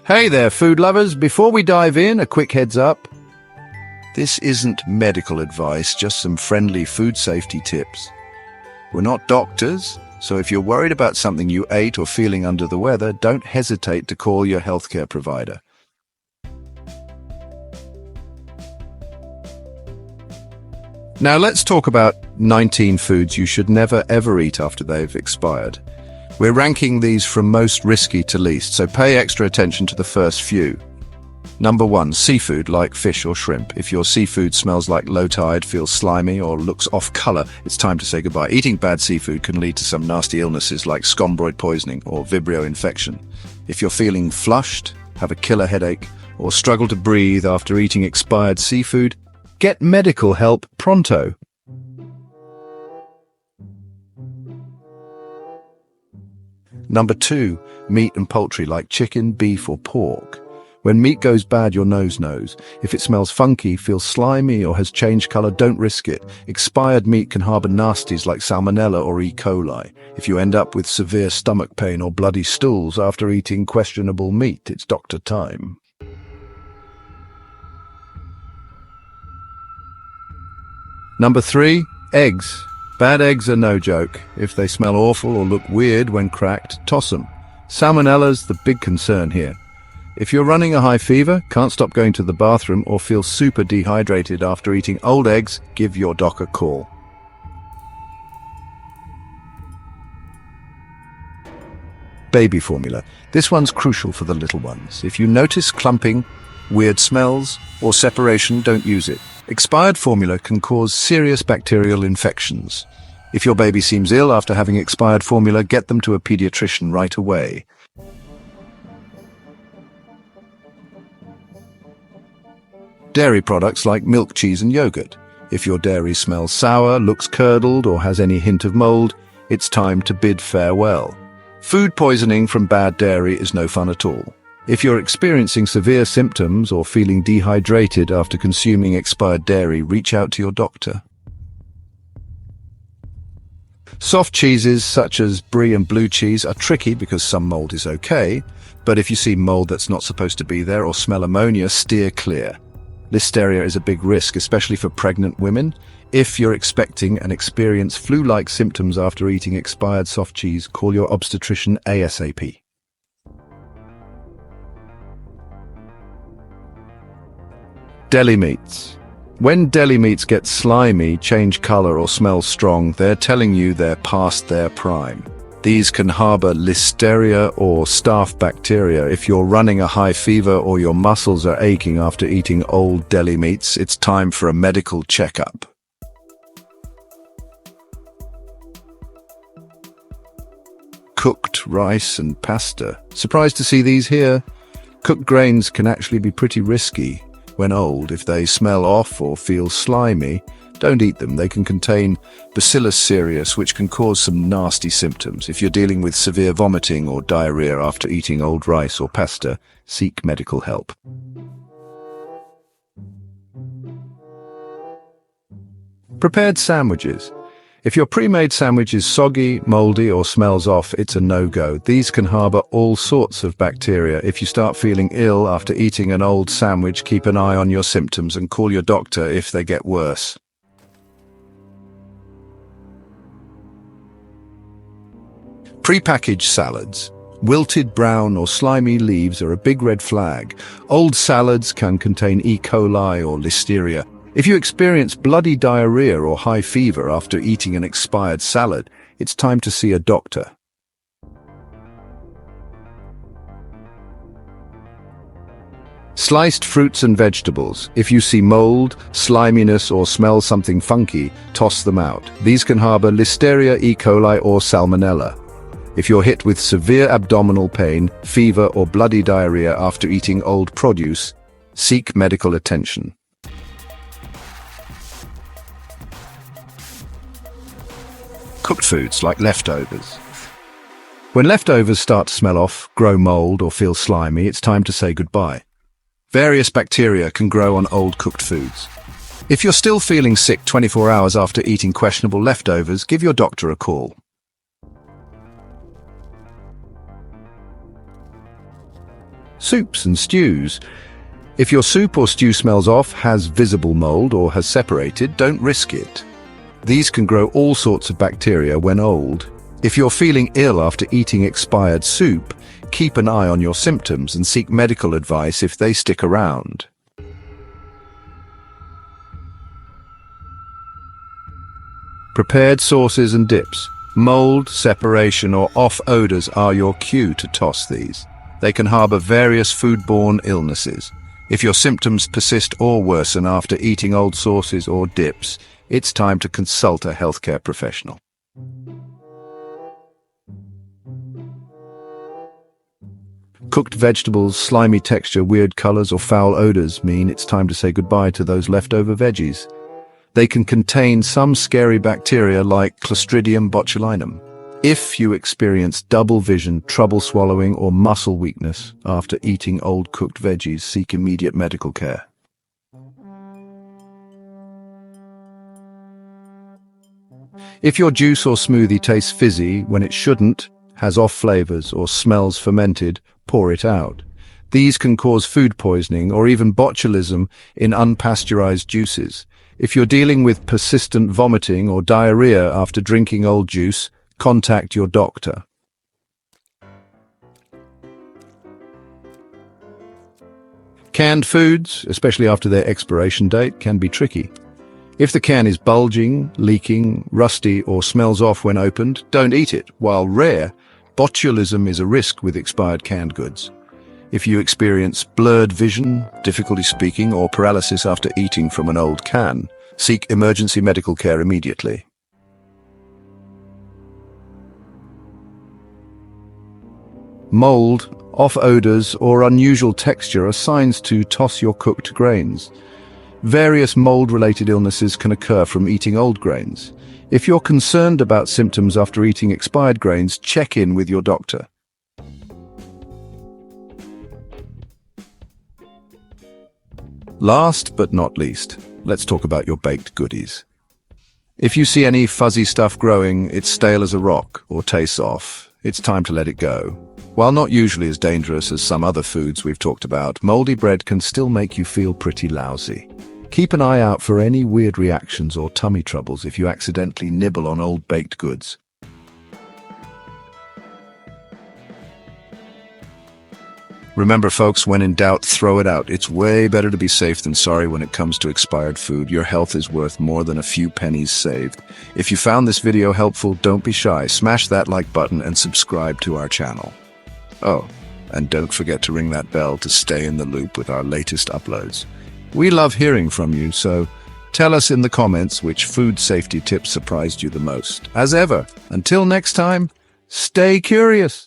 Hey there, food lovers. Before we dive in, a quick heads up. This isn't medical advice, just some friendly food safety tips. We're not doctors, so if you're worried about something you ate or feeling under the weather, don't hesitate to call your healthcare provider. Now let's talk about 19 foods you should never ever eat after they've expired. We're ranking these from most risky to least, so pay extra attention to the first few. Number 1, seafood like fish or shrimp. If your seafood smells like low tide, feels slimy, or looks off color, it's time to say goodbye. Eating bad seafood can lead to some nasty illnesses like scombroid poisoning or Vibrio infection. If you're feeling flushed, have a killer headache, or struggle to breathe after eating expired seafood, get medical help pronto. Number 2, meat and poultry like chicken, beef or pork. When meat goes bad, your nose knows. If it smells funky, feels slimy or has changed color, don't risk it. Expired meat can harbor nasties like salmonella or E. coli. If you end up with severe stomach pain or bloody stools after eating questionable meat, it's doctor time. Number 3, eggs. Bad eggs are no joke. If they smell awful or look weird when cracked, toss them. Salmonella's the big concern here. If you're running a high fever, can't stop going to the bathroom, or feel super dehydrated after eating old eggs, give your doc a call. Baby formula. This one's crucial for the little ones. If you notice clumping, weird smells, or separation, don't use it. Expired formula can cause serious bacterial infections. If your baby seems ill after having expired formula, get them to a pediatrician right away. Dairy products like milk, cheese and yogurt. If your dairy smells sour, looks curdled or has any hint of mold, it's time to bid farewell. Food poisoning from bad dairy is no fun at all. If you're experiencing severe symptoms or feeling dehydrated after consuming expired dairy, reach out to your doctor. Soft cheeses such as brie and blue cheese are tricky because some mold is okay, but if you see mold that's not supposed to be there or smell ammonia, steer clear. Listeria is a big risk, especially for pregnant women. If you're expecting and experience flu-like symptoms after eating expired soft cheese, call your obstetrician ASAP. Deli meats. When deli meats get slimy, change color or smell strong, they're telling you they're past their prime. These can harbor listeria or staph bacteria. If you're running a high fever or your muscles are aching after eating old deli meats, it's time for a medical checkup. Cooked rice and pasta. Surprised to see these here? Cooked grains can actually be pretty risky. When old, if they smell off or feel slimy, don't eat them. They can contain Bacillus cereus, which can cause some nasty symptoms. If you're dealing with severe vomiting or diarrhea after eating old rice or pasta, seek medical help. Prepared sandwiches. If your pre-made sandwich is soggy, moldy, or smells off, it's a no-go. These can harbor all sorts of bacteria. If you start feeling ill after eating an old sandwich, keep an eye on your symptoms and call your doctor if they get worse. Prepackaged salads. Wilted brown or slimy leaves are a big red flag. Old salads can contain E. coli or listeria. If you experience bloody diarrhea or high fever after eating an expired salad, it's time to see a doctor. Sliced fruits and vegetables. If you see mold, sliminess, or smell something funky, toss them out. These can harbor Listeria, E. coli, or Salmonella. If you're hit with severe abdominal pain, fever, or bloody diarrhea after eating old produce, seek medical attention. Cooked foods like leftovers. When leftovers start to smell off, grow mold, or feel slimy, it's time to say goodbye. Various bacteria can grow on old cooked foods. If you're still feeling sick 24 hours after eating questionable leftovers, give your doctor a call. Soups and stews. If your soup or stew smells off, has visible mold, or has separated, don't risk it. These can grow all sorts of bacteria when old. If you're feeling ill after eating expired soup, keep an eye on your symptoms and seek medical advice if they stick around. Prepared sauces and dips. Mold, separation, or off odors are your cue to toss these. They can harbor various foodborne illnesses. If your symptoms persist or worsen after eating old sauces or dips, it's time to consult a healthcare professional. Cooked vegetables, slimy texture, weird colors, or foul odors mean it's time to say goodbye to those leftover veggies. They can contain some scary bacteria like Clostridium botulinum. If you experience double vision, trouble swallowing, or muscle weakness after eating old cooked veggies, seek immediate medical care. If your juice or smoothie tastes fizzy when it shouldn't, has off flavors, or smells fermented, pour it out. These can cause food poisoning or even botulism in unpasteurized juices. If you're dealing with persistent vomiting or diarrhea after drinking old juice, contact your doctor. Canned foods, especially after their expiration date, can be tricky. If the can is bulging, leaking, rusty, or smells off when opened, don't eat it. While rare, botulism is a risk with expired canned goods. If you experience blurred vision, difficulty speaking, or paralysis after eating from an old can, seek emergency medical care immediately. Mold, off odors, or unusual texture are signs to toss your cooked grains. Various mold-related illnesses can occur from eating old grains. If you're concerned about symptoms after eating expired grains, check in with your doctor. Last but not least, let's talk about your baked goodies. If you see any fuzzy stuff growing, it's stale as a rock, or tastes off, it's time to let it go. While not usually as dangerous as some other foods we've talked about, moldy bread can still make you feel pretty lousy. Keep an eye out for any weird reactions or tummy troubles if you accidentally nibble on old baked goods. Remember, folks, when in doubt, throw it out. It's way better to be safe than sorry when it comes to expired food. Your health is worth more than a few pennies saved. If you found this video helpful, don't be shy. Smash that like button and subscribe to our channel. Oh, and don't forget to ring that bell to stay in the loop with our latest uploads. We love hearing from you, so tell us in the comments which food safety tips surprised you the most. As ever, until next time, stay curious.